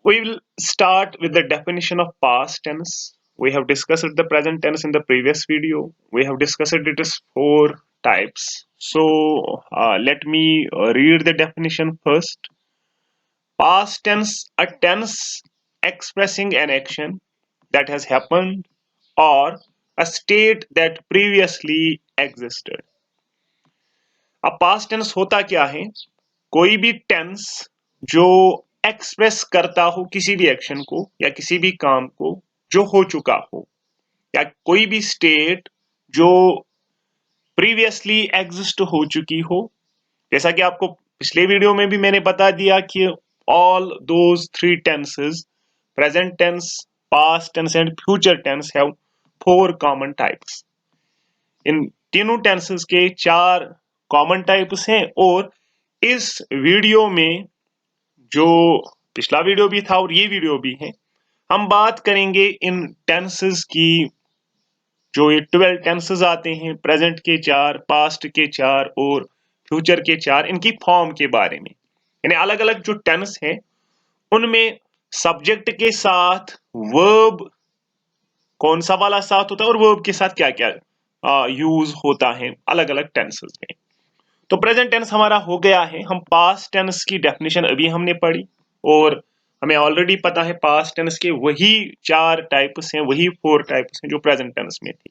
We will start with the definition of past tense. We have discussed the present tense in the previous video. We have discussed it as four types. So let me read the definition first. Past tense, a tense expressing an action that has happened or a state that previously existed. अब past tense होता क्या है? कोई भी tense जो express करता हो किसी भी एक्शन को या किसी भी काम को जो हो चुका हो, या कोई भी स्टेट जो प्रीवियसली एग्जिस्ट हो चुकी हो। जैसा कि आपको पिछले वीडियो में भी मैंने बता दिया कि all those three tenses, present tense, past tense and future tense, have four common types. इन तीनों टेंसेस के चार कॉमन टाइप्स हैं और इस वीडियो में, जो पिछला वीडियो भी था और ये वीडियो भी है, हम बात करेंगे इन टेंसेस की। जो ये 12 टेंसेस आते हैं, प्रेजेंट के चार, पास्ट के चार और फ्यूचर के चार, इनकी फॉर्म के बारे में। यानी अलग अलग जो टेंस हैं उनमें सब्जेक्ट के साथ वर्ब कौन सा वाला साथ होता है और वर्ब के साथ क्या क्या यूज होता है अलग अलग टेंसेस में। तो प्रेजेंट टेंस हमारा हो गया है। हम पास्ट टेंस की डेफिनेशन अभी हमने पढ़ी और हमें ऑलरेडी पता है पास्ट टेंस के वही चार टाइप्स हैं, वही फोर टाइप्स हैं जो प्रेजेंट टेंस में थी।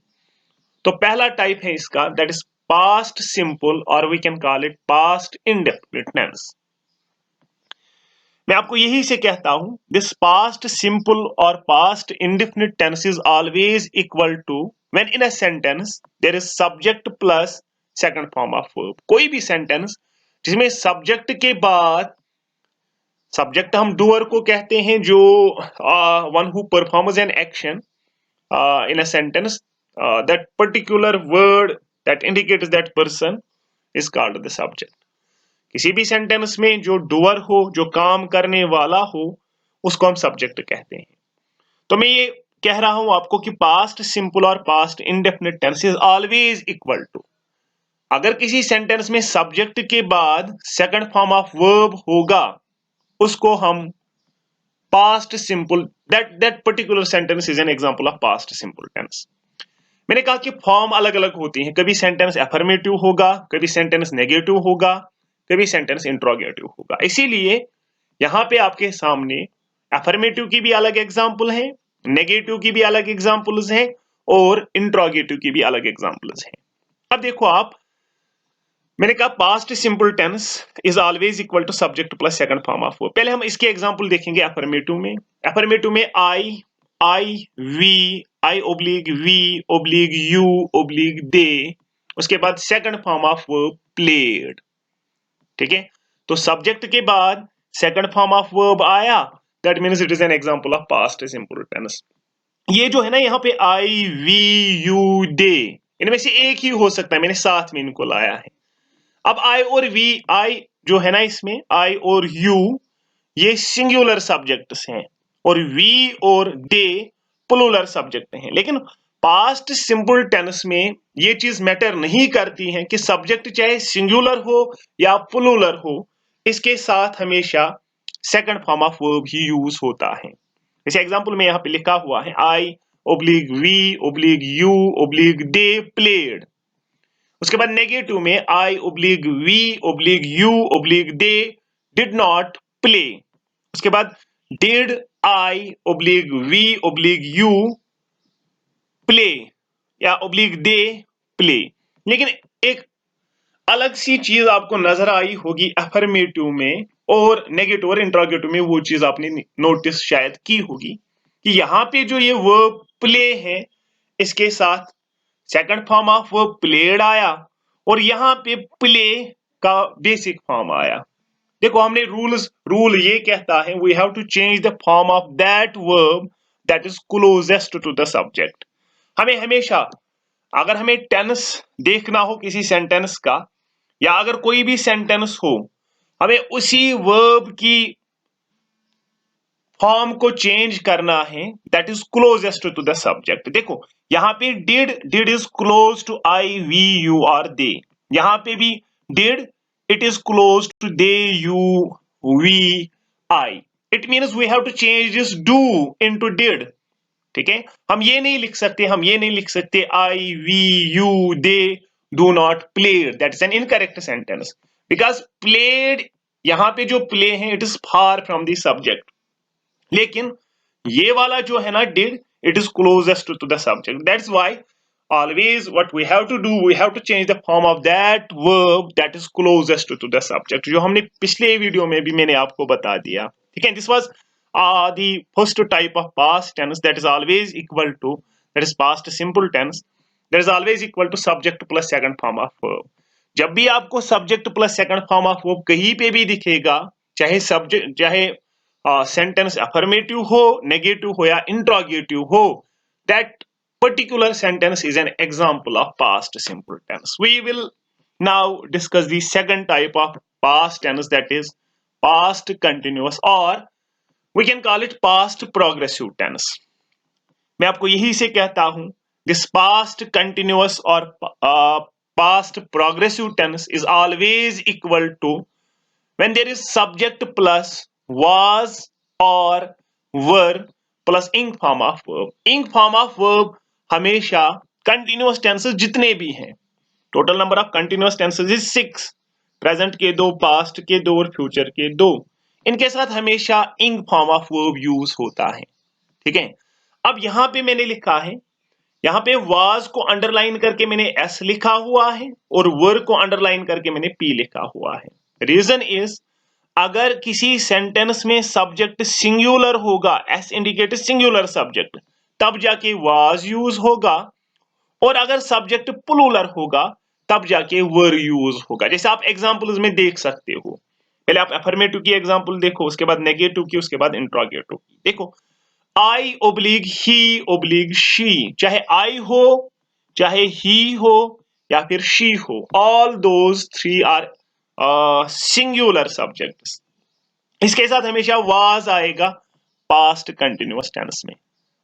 तो पहला टाइप है इसका, दैट इज पास्ट सिंपल, और we can call it past indefinite tense. मैं आपको यही से कहता हूं, दिस पास्ट सिंपल और past indefinite tense is always equal to when in a sentence there is subject plus second form of verb. कोई भी सेंटेंस जिसमें सब्जेक्ट के बाद, सब्जेक्ट हम डूअर को कहते हैं, जो one who performs an action in a sentence, that particular word that indicates that person is called the subject. किसी भी सेंटेंस में जो डूअर हो, जो काम करने वाला हो, उसको हम सब्जेक्ट कहते हैं। तो मैं ये कह रहा हूं आपको कि पास्ट सिंपल और past indefinite tense is always equal to, अगर किसी सेंटेंस में सब्जेक्ट के बाद सेकंड फॉर्म ऑफ वर्ब होगा उसको हम past simple, that particular sentence is an example of past simple tense. मैंने कहा कि फॉर्म अलग अलग होती हैं, कभी सेंटेंस अफर्मेटिव होगा, कभी सेंटेंस नेगेटिव होगा, कभी सेंटेंस इंट्रोगेटिव होगा। इसीलिए यहां पे आपके सामने अफर्मेटिव की भी अलग एग्जांपल है, नेगेटिव की भी अलग एग्जांपल्स हैं और इंट्रोगेटिव की भी अलग एग्जांपल्स हैं। अब देखो आप, मैंने कहा past simple tense is always equal to subject plus second form of verb. पहले हम इसके एग्जांपल देखेंगे अफर्मेटिव में। अफर्मेटिव में I we, I oblique we oblique you oblique they, उसके बाद second form of verb played. ठीक है, तो सब्जेक्ट के बाद सेकंड फॉर्म ऑफ वर्ब आया, that means it is an example of past simple tense. ये जो है ना यहाँ पे आई वी यू दे, इनमें से एक ही हो सकता है, मैंने साथ में इनको लाया है। अब आई और वी, आई जो है ना इसमें, आई और यू ये सिंगुलर सब्जेक्ट्स हैं और वी और दे प्लूरल सब्जेक्ट हैं। लेकिन पास्ट सिंपल टेंस में ये चीज मैटर नहीं करती है कि सब्जेक्ट चाहे सिंगुलर हो या प्लूरल हो, इसके साथ हमेशा second form of verb he use होता है। जैसे एग्जांपल में यहाँ पे लिखा हुआ है, I oblique we oblique you oblique they played. उसके बाद नेगेटिव में I oblique we oblique you oblique they did not play. उसके बाद did I oblique we oblique you play या ओब्लिक दे प्ले। लेकिन एक अलग सी चीज आपको नजर आई होगी अफर्मेटिव में और नेगेटिव और इंट्रोगेटिव में, वो चीज आपने नोटिस शायद की होगी कि यहाँ पे जो ये वर्ब प्ले है, इसके साथ second form of verb played आया और यहाँ पे प्ले का बेसिक फॉर्म आया। देखो हमने रूल ये कहता है, we have to change the form of that verb that is closest to the subject. हमें हमेशा, अगर हमें टेंस देखना हो किसी सेंटेंस का, या अगर कोई भी सेंटेंस हो, हमें उसी वर्ब की फॉर्म को चेंज करना है that is closest to the subject. देखो यहां पे did is close to I we you और दे, यहां पे भी did it is close to they you we I, it means we have to change this do into did. ठीक है, हम ये नहीं लिख सकते I we you they do not played, that is an incorrect sentence because played, यहां पे जो प्ले है it is far from the subject, लेकिन ये वाला जो है ना did, it is closest to the subject, that's why always what we have to do, we have to change the form of that verb that is closest to the subject, जो हमने पिछले video में भी मैंने आपको बता दिया। ठीक है, this was the first type of past tense, that is always equal to, that is past simple tense, that is always equal to subject plus second form of verb। जब भी आपको subject plus second form of verb कहीं पे भी दिखेगा, चाहे subject, चाहे sentence affirmative हो, नेगेटिव हो या इंट्रोगेटिव हो, that particular sentence is an example of past simple tense। We will now discuss the second type of past tense, that is past continuous, or we can call it past progressive tense। मैं आपको यही से कहता हूं, this past continuous or past progressive tense is always equal to when there is subject plus was or were plus ing form of verb। ing form of verb हमेशा continuous tenses जितने भी हैं, total number of continuous tenses is 6, present के 2, past के 2 और future के 2, इनके साथ हमेशा ing form of verb use होता है। ठीक है, अब यहां पे मैंने लिखा है, यहां पे was को अंडरलाइन करके मैंने s लिखा हुआ है और were को अंडरलाइन करके मैंने p लिखा हुआ है। रीजन इज, अगर किसी सेंटेंस में सब्जेक्ट सिंगुलर होगा, एस इंडिकेट सिंगुलर सब्जेक्ट, तब जाके वाज यूज होगा, और अगर सब्जेक्ट प्लूरल होगा तब जाके वर यूज होगा। जैसे आप एग्जांपल्स में देख सकते हो, पहले आप अफर्मेटिव की एग्जांपल देखो, उसके बाद नेगेटिव की, उसके बाद इंट्रोगेटिव की। देखो, आई ओब्लिग ही ओब्लिग शी, चाहे आई हो, चाहे ही हो या फिर शी हो, all those three are singular subjects. इसके साथ हमेशा वाज आएगा पास्ट कंटिन्यूअस टेंस में,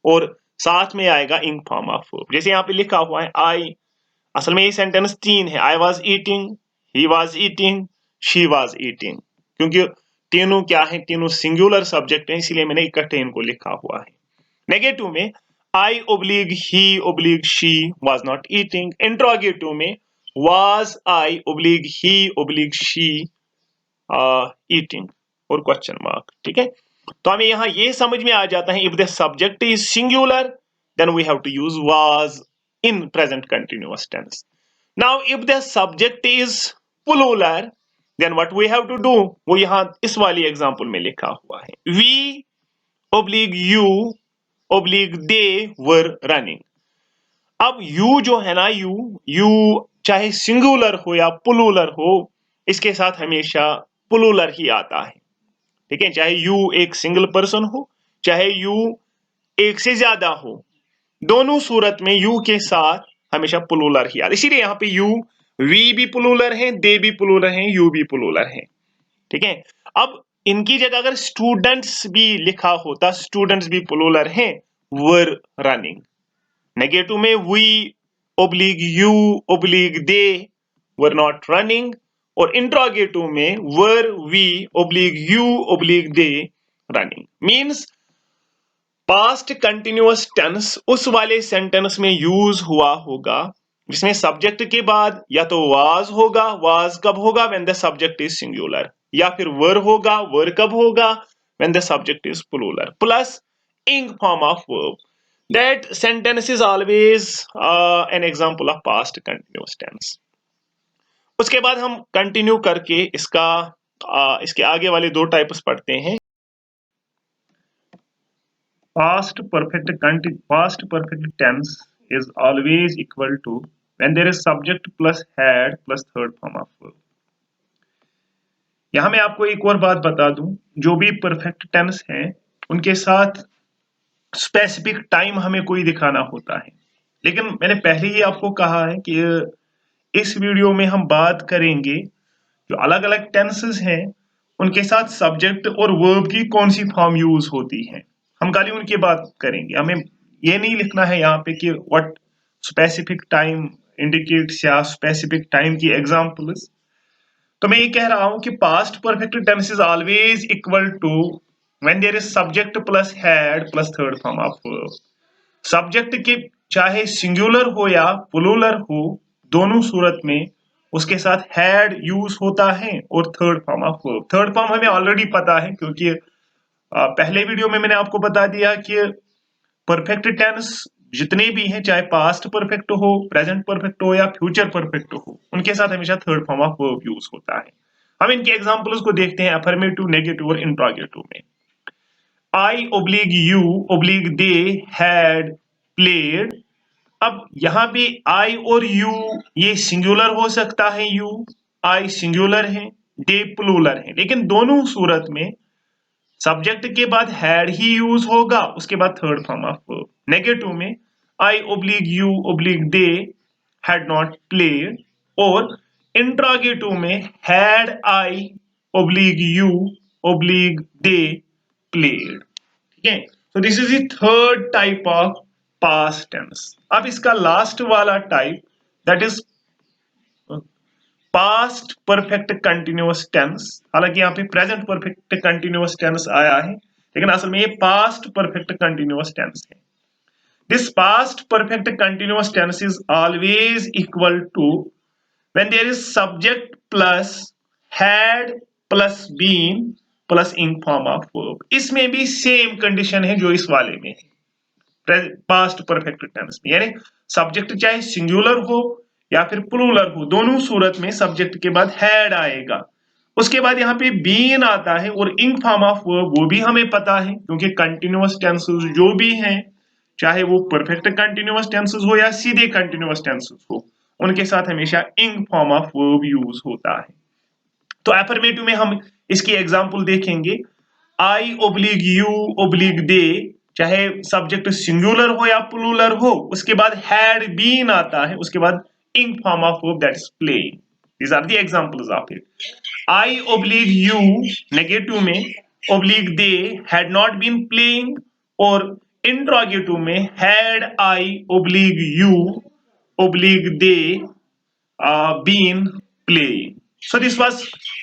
और साथ में आएगा इन फॉर्म ऑफ वर्ब। जैसे यहाँ पे लिखा हुआ है आई, असल में ये सेंटेंस 3 है, I was eating, he was eating, she was eating, क्योंकि तीनों क्या है, तीनों सिंगुलर सब्जेक्ट हैं, इसलिए मैंने इकट्ठे इनको लिखा हुआ है। नेगेटिव में I oblique he oblique she was not eating, interrogative में was I oblique he oblique she eating और क्वेश्चन मार्क। ठीक है, तो हमें यहां ये समझ में आ जाता है, if the subject is singular then we have to use was in present continuous tense. Now if the subject is plural then what we have to do, वो यहां इस वाली एग्जांपल में लिखा हुआ है, we oblique you oblique they were running. अब you जो है ना, यू चाहे सिंगुलर हो या प्लूरल हो, इसके साथ हमेशा प्लूरल ही आता है। ठीक है, चाहे यू एक सिंगल पर्सन हो, चाहे यू एक से ज्यादा हो, दोनों सूरत में यू के साथ हमेशा प्लूरल ही आता है। इसीलिए यहाँ पे यू, वी भी प्लूरल है, दे भी प्लूरल है, यू भी प्लूरल है। ठीक है, अब इनकी जगह अगर स्टूडेंट्स भी लिखा होता, स्टूडेंट्स भी प्लूरल हैं, वर रनिंग। नेगेटिव में we oblique you oblique they were not running, और इंट्रोगेटिव में were we oblique you oblique they running. Means past continuous tense उस वाले सेंटेंस में यूज हुआ होगा जिसमें सब्जेक्ट के बाद या तो वाज होगा, वाज कब होगा, when the subject is singular, या फिर वर होगा, वर कब होगा, when the subject is plural, plus ing form of verb। That sentence is always an example of past continuous tense। उसके बाद हम कंटिन्यू करके इसके आगे वाले 2 टाइप्स पढ़ते हैं। Past perfect tense is always equal to when there is subject plus had plus third form of verb। यहां मैं आपको एक और बात बता दूं, जो भी परफेक्ट टेंस हैं उनके साथ स्पेसिफिक टाइम हमें कोई दिखाना होता है, लेकिन मैंने पहले ही आपको कहा है कि इस वीडियो में हम बात करेंगे जो अलग अलग टेंसेस हैं उनके साथ सब्जेक्ट और वर्ब की कौन सी फॉर्म यूज होती है, हम खाली उनकी बात करेंगे। हमें ये नहीं लिखना है यहाँ पे कि व्हाट स्पेसिफिक टाइम इंडिकेट्स या स्पेसिफिक टाइम की एग्जांपल्स। तो मैं ये कह रहा हूं कि past perfect tense is always equal to when there is subject plus had plus third form of verb. Subject के चाहे सिंगुलर हो या प्लूरल हो, दोनों सूरत में उसके साथ हैड यूज होता है और third form of verb. Third form हमें ऑलरेडी पता है क्योंकि पहले वीडियो में मैंने आपको बता दिया कि परफेक्ट टेंस जितने भी हैं, चाहे पास्ट परफेक्ट हो, प्रेजेंट परफेक्ट हो या फ्यूचर परफेक्ट हो, उनके साथ हमेशा third form of verb use होता है। हम इनके एग्जांपल्स को देखते हैं अफर्मेटिव, नेगेटिव और इंट्रोगेटिव में। I oblique you oblique they had played. अब यहाँ पे आई और यू ये सिंगुलर हो सकता है, यू आई सिंगुलर है, दे प्लूरल है, लेकिन दोनों सूरत में सब्जेक्ट के बाद हैड ही यूज होगा, उसके बाद third form of verb. Negative में I oblique you oblique they had not played, और इंट्रोगेटिव में had I oblique you oblique they played. ठीक है, so this is the third type of past tense। अब इसका लास्ट वाला type that is past perfect continuous tense. हालांकि यहाँ पे प्रेजेंट परफेक्ट कंटिन्यूअस टेंस आया है, लेकिन असल में ये पास्ट परफेक्ट कंटिन्यूअस टेंस है। This past perfect continuous tense is always equal to when there is subject plus had plus been plus ing form of verb. इसमें भी सेम कंडीशन है जो इस वाले में है पास्ट परफेक्ट टेंस में, यानी सब्जेक्ट चाहे सिंगुलर हो या फिर प्लूरल हो, दोनों सूरत में सब्जेक्ट के बाद हैड आएगा, उसके बाद यहाँ पे बीन आता है, और इन फॉर्म ऑफ वर्ब वो भी हमें पता है क्योंकि कंटिन्यूअस टेंसेस जो भी हैं, चाहे वो परफेक्ट कंटिन्यूअस टेंसेस हो या सीधे कंटिन्यूअस टेंसेस हो, उनके साथ हमेशा इन फॉर्म ऑफ वर्ब यूज होता है। तो एफर्मेटिव में हम इसकी एग्जांपल देखेंगे। आई ओब्लिग यू ओब्लिग दे, चाहे सब्जेक्ट सिंगुलर हो या प्लूरल हो, उसके बाद हैड बीन आता है, उसके बाद ing form of verb that is playing. These are the examples of it. I oblique you negative में oblique they had not been playing, और इंट्रोगेटिव में had I oblique you oblique they been playing। So this was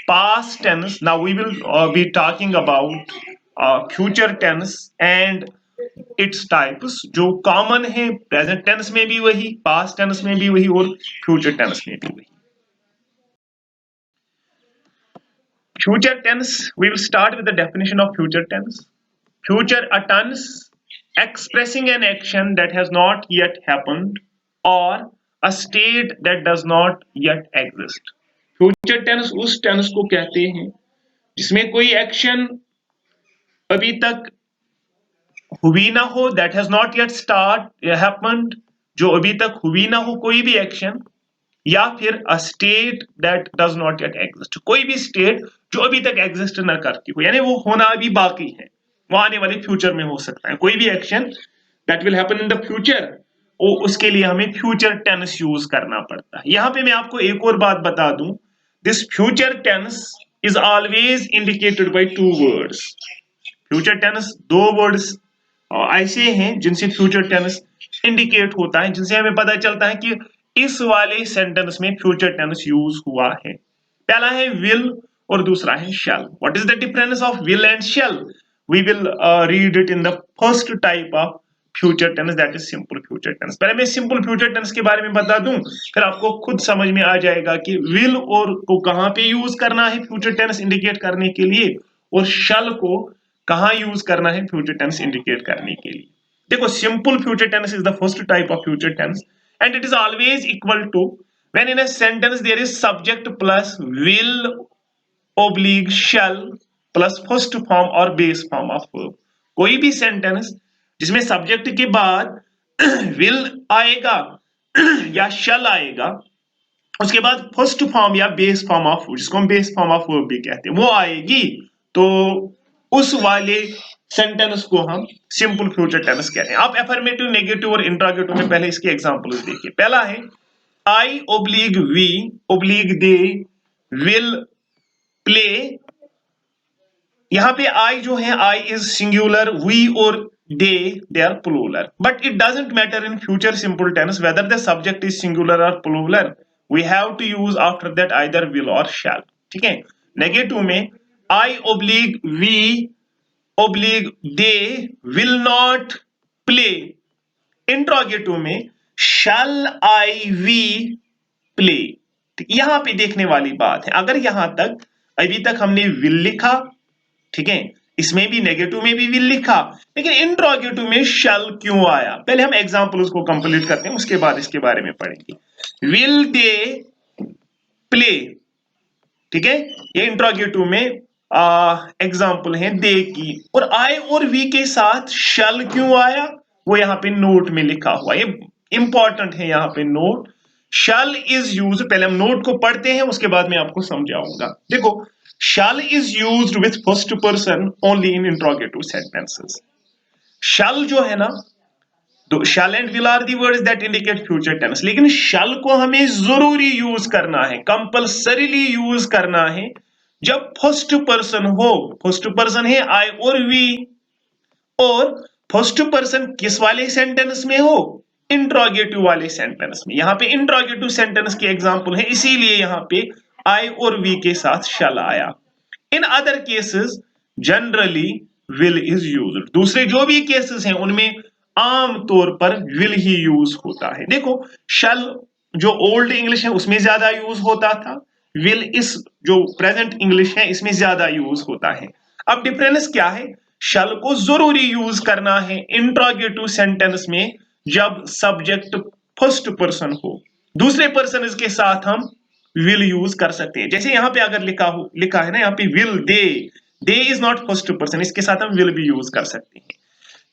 past tense। Now we will be talking about future tense and its types, जो common है present tense में भी वही, past tense में भी वही और future tense में भी वही। Future tense, we will start with the definition of future tense। Future, a tense expressing an action that has not yet happened or a state that does not yet exist। Future tense उस tense को कहते हैं जिसमें कोई action अभी तक हुई ना हो, that has not yet start happened, जो अभी तक हुई ना हो कोई भी एक्शन, या फिर a state that does not yet exist, कोई भी स्टेट जो अभी तक एग्जिस्ट ना करती हो, यानी वो होना अभी बाकी है, वो आने वाले फ्यूचर में हो सकता है। कोई भी action that will happen in the future, उसके लिए हमें फ्यूचर टेंस यूज करना पड़ता है। यहां पे मैं आपको एक और बात बता दूं, this future tense is always indicated by two words. Future tense दो वर्ड्स ऐसे हैं जिनसे फ्यूचर टेंस इंडिकेट होता है, जिनसे हमें पता चलता है कि इस वाले सेंटेंस में फ्यूचर टेंस यूज हुआ है। पहला है विल और दूसरा है shall. What is the difference of will and shall? We will read it in the first type of future tense, that is simple future tense. पहले मैं सिंपल फ्यूचर टेंस के बारे में बता दूं, फिर आपको खुद समझ में आ जाएगा कि विल और को कहां पे यूज करना है फ्यूचर टेंस इंडिकेट करने के लिए, और शैल को कहां यूज करना है फ्यूचर टेंस इंडिकेट करने के लिए। देखो, simple future tense is the first type of future tense and it is always equal to when in a sentence there is subject plus will oblique shall plus first form और base form of verb. कोई भी sentence जिसमें subject के बाद will आएगा या shall आएगा, उसके बाद फर्स्ट फॉर्म या बेस फॉर्म ऑफ, जिसको हम बेस फॉर्म ऑफ वर्ब भी कहते हैं, वो आएगी, तो उस वाले सेंटेंस को हम सिंपल फ्यूचर टेंस कहते हैं। आप एफर्मेटिव, नेगेटिव और इंट्रोगेटिव में पहले इसके एग्जांपल्स देखिए। पहला है I oblique we oblique they will play. यहां पे आई जो है, आई इज सिंगुलर, वी और they are plural, but it doesn't matter in future simple tense whether the subject is singular or plural, we have to use after that either will or shall। ठीक है। Negative में I oblique we oblique they will not play. Interrogative में shall I we play. यहां पे देखने वाली बात है, अगर यहां तक अभी तक हमने will लिखा, ठीक है, इसमें भी नेगेटिव में भी विल लिखा, लेकिन इंट्रोगेटिव में शैल क्यों आया? पहले हम एग्जांपल उसको कंप्लीट करते हैं, उसके बाद इसके बारे में पढ़ेंगे। विल दे प्ले, ठीक है, ये इंट्रोगेटिव में एग्जांपल है दे की, और आई और वी के साथ शैल क्यों आया वो यहां पे नोट में लिखा हुआ, ये इंपॉर्टेंट है यहां पे नोट। शैल इज यूज, पहले हम नोट को पढ़ते हैं उसके बाद मैं आपको समझाऊंगा। देखो, shall is used with first person only in interrogative sentences. shall जो है ना, तो shall and will are the words that indicate future tense, लेकिन shall को हमें जरूरी यूज करना है, कंपल्सरीली यूज करना है जब फर्स्ट पर्सन हो। फर्स्ट पर्सन है आई और वी, और फर्स्ट पर्सन किस वाले सेंटेंस में हो? इंट्रोगेटिव वाले सेंटेंस में। यहां पे इंट्रोगेटिव सेंटेंस की एग्जांपल है, इसीलिए यहां पे आई और वी के साथ शैल आया। इन other cases generally will is used. दूसरे जो भी केसेस हैं उनमें आम तौर पर विल ही यूज होता है। देखो, शैल जो ओल्ड इंग्लिश है उसमें ज्यादा यूज होता था, विल इस जो प्रेजेंट इंग्लिश है इसमें ज्यादा यूज होता है। अब डिफरेंस क्या है? शैल को जरूरी यूज करना है इंट्रोगेटिव सेंटेंस में जब सब्जेक्ट फर्स्ट पर्सन हो। दूसरे पर्सन के साथ हम विल यूज कर सकते हैं, जैसे यहां पे अगर लिखा है ना, यहाँ पे will they is not first person, इसके साथ हम विल भी यूज कर सकते हैं।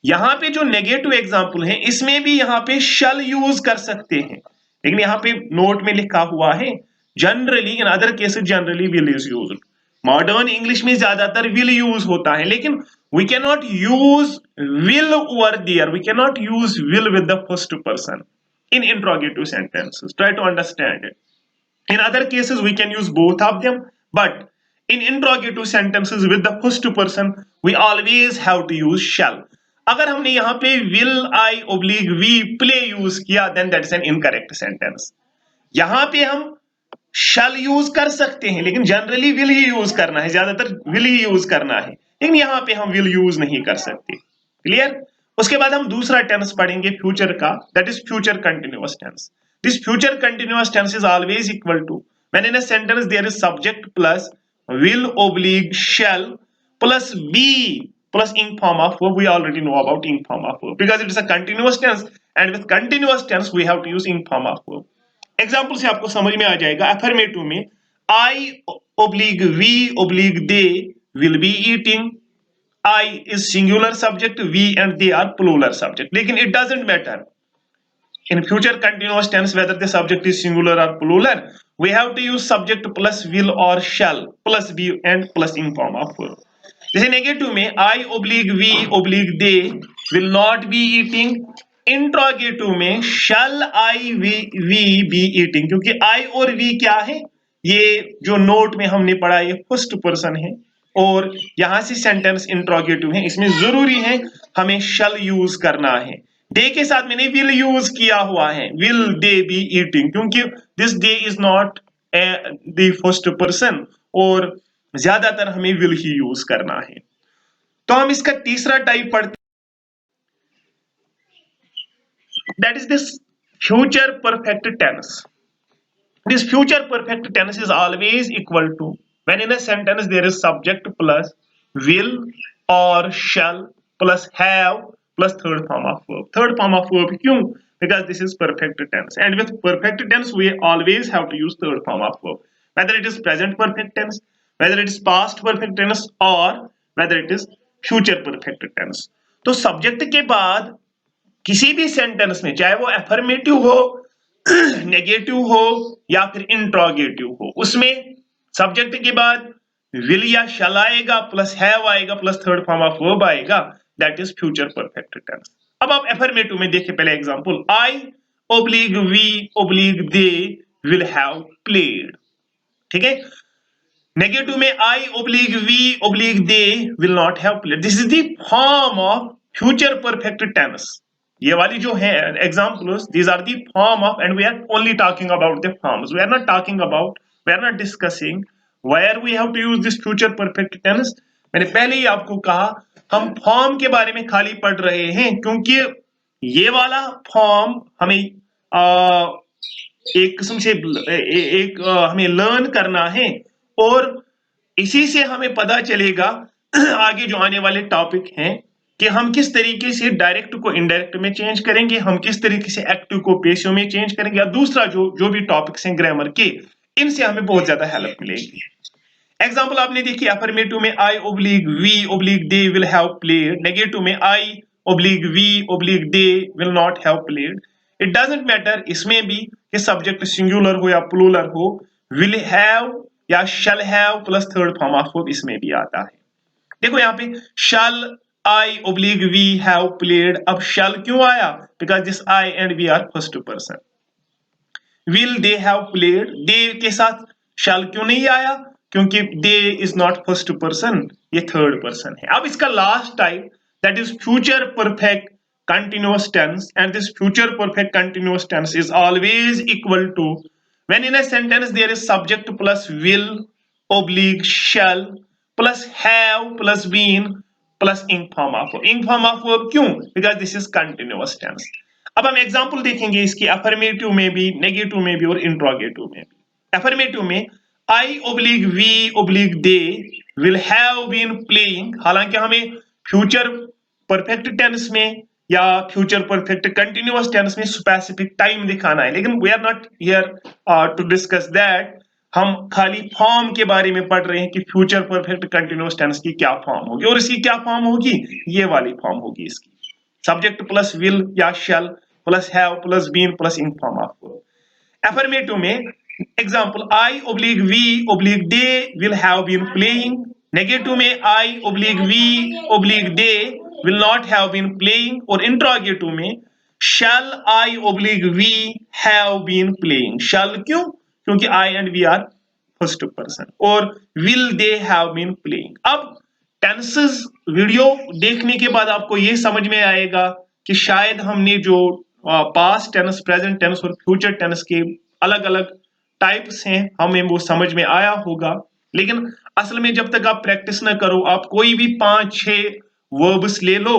यहां पे जो नेगेटिव एग्जांपल है इसमें भी यहां पे शैल यूज कर सकते हैं, लेकिन यहां पे नोट में लिखा हुआ है generally, in other cases generally will is used. Modern English में ज्यादातर विल यूज होता है, लेकिन we can not use will over there, we can not use will with the first person in interrogative sentences. Try to understand it. In other cases, we can use both of them, but in interrogative sentences with the first person, we always have to use shall. अगर हमने यहाँ पे will I oblique we play use किया, then that is an incorrect sentence. यहाँ पे हम shall use कर सकते हैं, लेकिन जनरली will ही यूज करना है, ज्यादातर will ही यूज करना है, लेकिन यहाँ पे हम will यूज नहीं कर सकते। क्लियर? उसके बाद हम दूसरा टेंस पढ़ेंगे फ्यूचर का, that is future continuous tense. This future continuous tense is always equal to when in a sentence there is subject plus will oblique shall plus be plus ing form of verb. We already know about ing form of verb because it is a continuous tense, and with continuous tense we have to use ing form of verb. Example से आपको समझ में आ जाएगा। Affirmative में I oblique we oblique they will be eating, I is singular subject, we and they are plural subject. लेकिन it doesn't matter in future continuous tense whether the subject is singular or plural. We have to use subject plus will or shall plus be and plus ing form of verb. जैसे negative में I oblique we oblique they will not be eating. Interrogative में shall I we be eating, क्योंकि I और we क्या है, ये जो note में हमने पढ़ा ये फर्स्ट पर्सन है और यहां से सेंटेंस इंट्रोगेटिव है, इसमें जरूरी है हमें शल यूज करना है। दे के साथ मैंने विल यूज किया हुआ है, विल दे बी ईटिंग, क्योंकि this they is not the first person और ज्यादातर हमें विल ही यूज करना है। तो हम इसका तीसरा टाइप पढ़ते, that is this future perfect tense. This future perfect tense is always equal to when in a sentence there is subject plus will or shall plus have plus third form of verb. Third form of verb क्यों? Because this is perfect tense, and with perfect tense we always have to use third form of verb, whether it is present perfect tense, whether it is past perfect tense, or whether it is future perfect tense. तो subject के बाद किसी भी sentence में, चाहे वो affirmative हो, negative हो या फिर इंट्रोगेटिव हो, उसमें सब्जेक्ट के बाद विल या शैल आएगा प्लस हैव आएगा plus third form of verb आएगा, that is future perfect tense. अब आप एफर्मेटिव में देखिए पहले example, I oblique we oblique they will have played, ठीक है। नेगेटिव में I oblique we oblique they will not have played, this is the form of future perfect tense. ये वाली जो है examples, these are the form of, and we are only talking about the forms, we are not discussing where we have to use this future perfect tense. मैंने पहले ही आपको कहा हम form के बारे में खाली पढ़ रहे हैं, क्योंकि ये वाला फॉर्म हमें एक किस्म से हमें लर्न करना है, और इसी से हमें पता चलेगा आगे जो आने वाले टॉपिक हैं कि हम किस तरीके से डायरेक्ट को इनडायरेक्ट में चेंज करेंगे, हम किस तरीके से एक्टिव को पेसिव में चेंज करेंगे, या दूसरा जो भी टॉपिक्स हैं ग्रामर के, इनसे हमें बहुत ज्यादा हेल्प मिलेगी। एग्जाम्पल आपने देखी, अफर्मेटिव में I oblique we oblique they will have played, negative में I oblique we oblique they will not have played. It doesn't matter इसमें भी कि सब्जेक्ट सिंगुलर हो या प्लूरल हो, विल हैव या shall have plus third form of verb इसमें भी आता है। देखो यहाँ पे shall I oblique we have played, अब शैल क्यों आया? Because this I and we are first person. Will they have played, they के साथ शैल क्यों नहीं आया? क्योंकि they is not first person, ये थर्ड पर्सन है। अब इसका last type that is future perfect continuous tense, and this future perfect continuous tense is always equal to when in a sentence there is subject plus will oblique shall plus have plus been plus ing form of verb. ing form of verb क्यों? Because this is continuous tense. अब हम example देखेंगे इसकी affirmative में भी, negative में भी और इंट्रोगेटिव में भी। अफर्मेटिव में I oblique we oblique they will have been playing, हालांकि हमें फ्यूचर परफेक्ट टेंस में या फ्यूचर परफेक्ट कंटिन्यूअस टेंस में स्पेसिफिक टाइम दिखाना है, लेकिन we are not here to discuss that. हम खाली फॉर्म के बारे में पढ़ रहे हैं कि फ्यूचर परफेक्ट कंटिन्यूअस टेंस की क्या फॉर्म होगी, और इसकी क्या फॉर्म होगी? ये वाली फॉर्म होगी इसकी, सब्जेक्ट प्लस विल या shall plus have plus been plus ing form of verb. Affirmative में example I oblique we oblique they will have been playing, negative में I oblique we oblique they will not have been playing, और interrogative में shall I oblique we have been playing। shall क्यों? क्योंकि I and we are first person, और will they have been playing। अब tenses video देखने के बाद आपको ये समझ में आएगा कि शायद हमने जो पास्ट टेंस, प्रेजेंट टेंस और फ्यूचर टेंस के अलग अलग टाइप्स हैं हमें वो समझ में आया होगा, लेकिन असल में जब तक आप प्रैक्टिस ना करो, आप कोई भी 5-6 वर्ब्स ले लो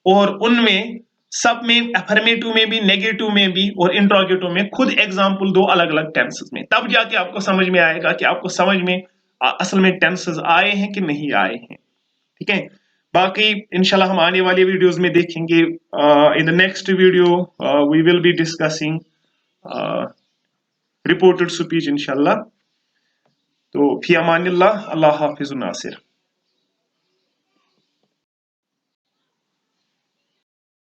और उनमें सब में, अफर्मेटिव में भी, नेगेटिव में भी और इंट्रोगेटिव में खुद एग्जांपल दो अलग अलग टेंसेस में, तब जाके आपको समझ में आएगा कि आपको समझ में असल में टेंसेस आए हैं कि नहीं आए हैं। ठीक है, बाकी इंशाल्लाह हम आने वाले वीडियोस में देखेंगे। In the next video we will be discussing reported speech इंशाल्लाह। तो फी अमानिल्लाह, अल्लाह हाफिज़ नासिर।